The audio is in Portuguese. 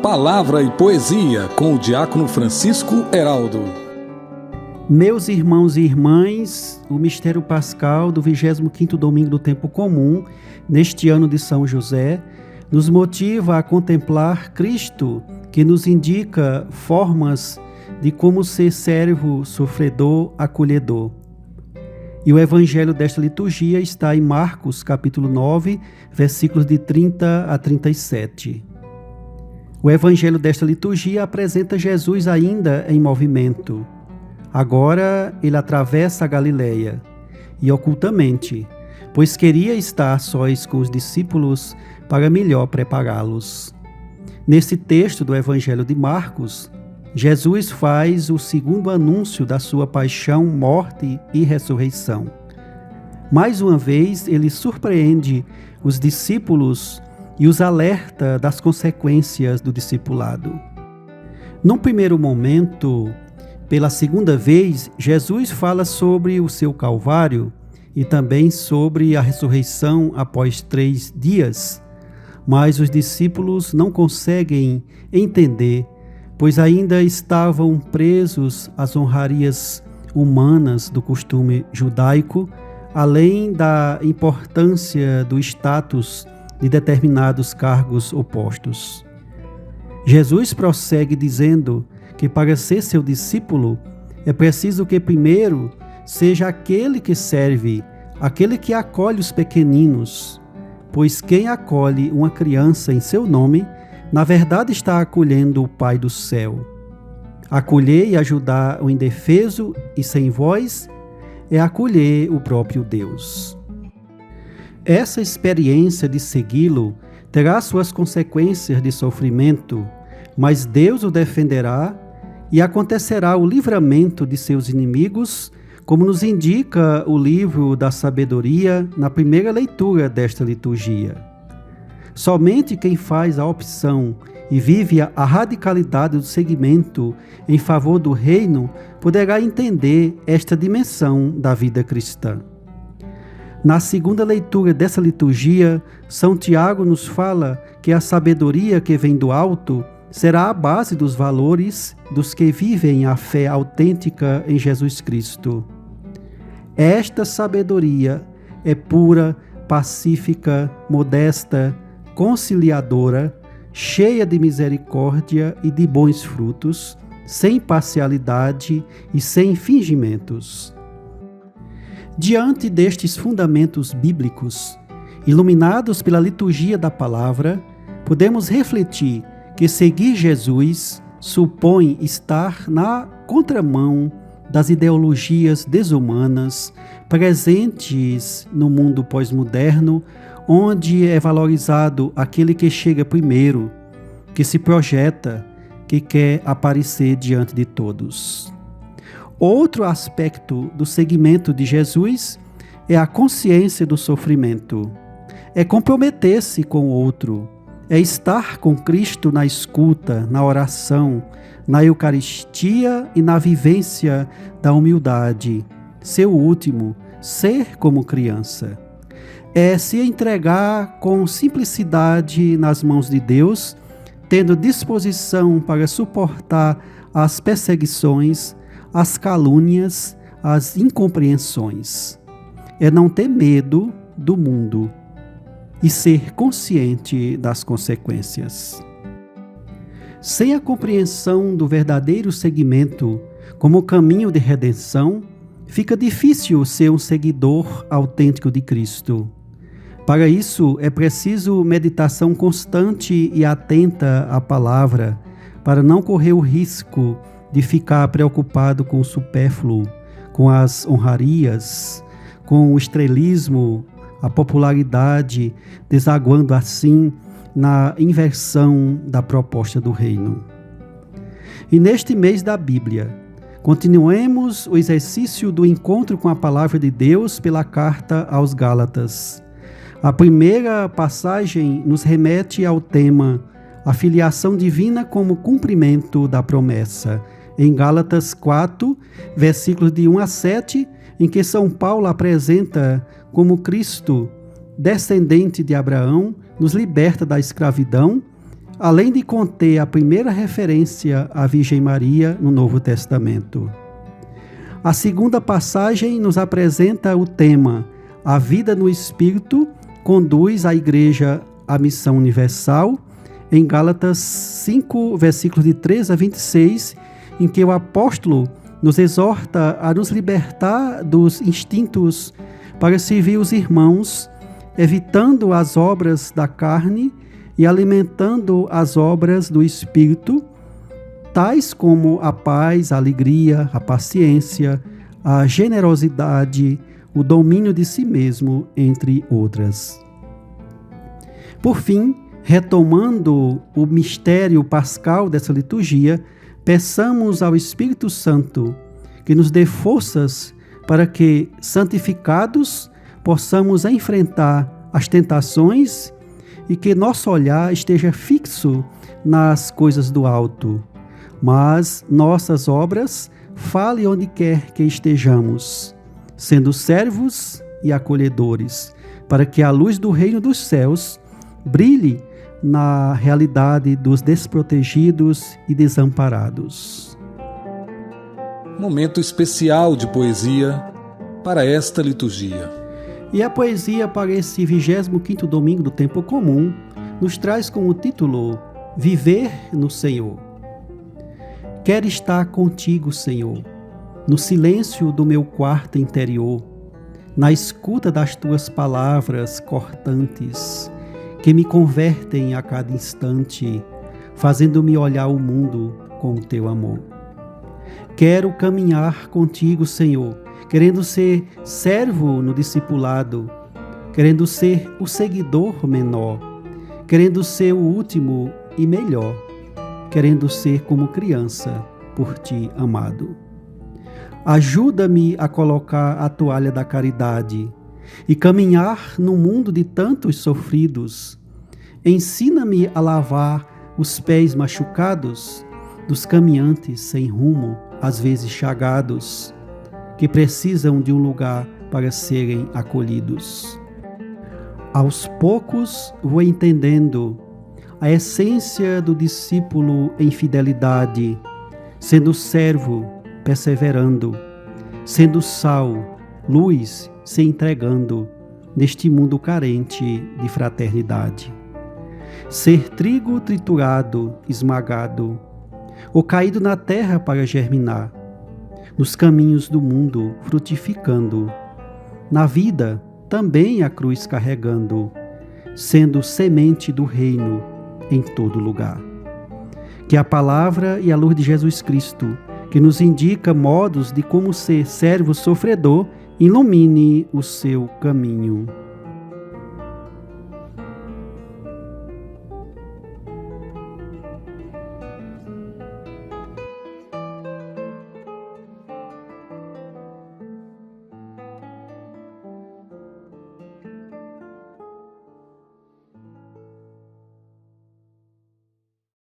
Palavra e Poesia, com o diácono Francisco Heraldo. Meus irmãos e irmãs, o mistério pascal do 25º domingo do tempo comum, neste ano de São José, nos motiva a contemplar Cristo, que nos indica formas de como ser servo, sofredor, acolhedor. E o evangelho desta liturgia está em Marcos, capítulo 9, versículos de 30 a 37. O evangelho desta liturgia apresenta Jesus ainda em movimento. Agora ele atravessa a Galileia, e ocultamente, pois queria estar sós com os discípulos para melhor prepará-los. Nesse texto do evangelho de Marcos, Jesus faz o segundo anúncio da sua paixão, morte e ressurreição. Mais uma vez, ele surpreende os discípulos e os alerta das consequências do discipulado. Num primeiro momento, pela segunda vez, Jesus fala sobre o seu Calvário e também sobre a ressurreição após 3 dias, mas os discípulos não conseguem entender, pois ainda estavam presos às honrarias humanas do costume judaico, além da importância do status de determinados cargos opostos. Jesus prossegue dizendo que para ser seu discípulo é preciso que primeiro seja aquele que serve, aquele que acolhe os pequeninos, pois quem acolhe uma criança em seu nome, na verdade está acolhendo o Pai do céu. Acolher e ajudar o indefeso e sem voz é acolher o próprio Deus. Essa experiência de segui-lo terá suas consequências de sofrimento, mas Deus o defenderá e acontecerá o livramento de seus inimigos, como nos indica o livro da sabedoria na primeira leitura desta liturgia. Somente quem faz a opção e vive a radicalidade do seguimento em favor do reino poderá entender esta dimensão da vida cristã. Na segunda leitura dessa liturgia, São Tiago nos fala que a sabedoria que vem do alto será a base dos valores dos que vivem a fé autêntica em Jesus Cristo. Esta sabedoria é pura, pacífica, modesta, conciliadora, cheia de misericórdia e de bons frutos, sem parcialidade e sem fingimentos. Diante destes fundamentos bíblicos, iluminados pela liturgia da palavra, podemos refletir que seguir Jesus supõe estar na contramão das ideologias desumanas presentes no mundo pós-moderno, onde é valorizado aquele que chega primeiro, que se projeta, que quer aparecer diante de todos. Outro aspecto do seguimento de Jesus é a consciência do sofrimento. É comprometer-se com o outro, é estar com Cristo na escuta, na oração, na Eucaristia e na vivência da humildade. Ser o último, ser como criança. É se entregar com simplicidade nas mãos de Deus, tendo disposição para suportar as perseguições, as calúnias, as incompreensões. É não ter medo do mundo e ser consciente das consequências. Sem a compreensão do verdadeiro seguimento como caminho de redenção, fica difícil ser um seguidor autêntico de Cristo. Para isso, é preciso meditação constante e atenta à palavra, para não correr o risco de ficar preocupado com o supérfluo, com as honrarias, com o estrelismo, a popularidade, desaguando assim na inversão da proposta do reino. E neste mês da Bíblia, continuemos o exercício do encontro com a palavra de Deus pela carta aos Gálatas. A primeira passagem nos remete ao tema a filiação divina como cumprimento da promessa, em Gálatas 4, versículos de 1 a 7, em que São Paulo apresenta como Cristo, descendente de Abraão, nos liberta da escravidão, além de conter a primeira referência à Virgem Maria no Novo Testamento. A segunda passagem nos apresenta o tema A vida no Espírito conduz a Igreja à missão universal, em Gálatas 5, versículos de 3 a 26, em que o apóstolo nos exorta a nos libertar dos instintos para servir os irmãos, evitando as obras da carne e alimentando as obras do Espírito, tais como a paz, a alegria, a paciência, a generosidade, o domínio de si mesmo, entre outras. Por fim, retomando o mistério pascal dessa liturgia, peçamos ao Espírito Santo que nos dê forças para que, santificados, possamos enfrentar as tentações e que nosso olhar esteja fixo nas coisas do alto, mas nossas obras falem onde quer que estejamos, sendo servos e acolhedores, para que a luz do reino dos céus brilhe na realidade dos desprotegidos e desamparados. Momento especial de poesia para esta liturgia. E a poesia para esse 25º domingo do tempo comum nos traz como título Viver no Senhor. Quero estar contigo, Senhor, no silêncio do meu quarto interior, na escuta das tuas palavras cortantes, que me convertem a cada instante, fazendo-me olhar o mundo com o teu amor. Quero caminhar contigo, Senhor, querendo ser servo no discipulado, querendo ser o seguidor menor, querendo ser o último e melhor, querendo ser como criança por ti amado. Ajuda-me a colocar a toalha da caridade e caminhar no mundo de tantos sofridos. Ensina-me a lavar os pés machucados dos caminhantes sem rumo, às vezes chagados, que precisam de um lugar para serem acolhidos. Aos poucos vou entendendo a essência do discípulo em fidelidade, sendo servo, perseverando, sendo sal, luz, se entregando neste mundo carente de fraternidade. Ser trigo triturado, esmagado, ou caído na terra para germinar, nos caminhos do mundo frutificando, na vida também a cruz carregando, sendo semente do reino em todo lugar. Que a palavra e a luz de Jesus Cristo, que nos indica modos de como ser servo sofredor, ilumine o seu caminho.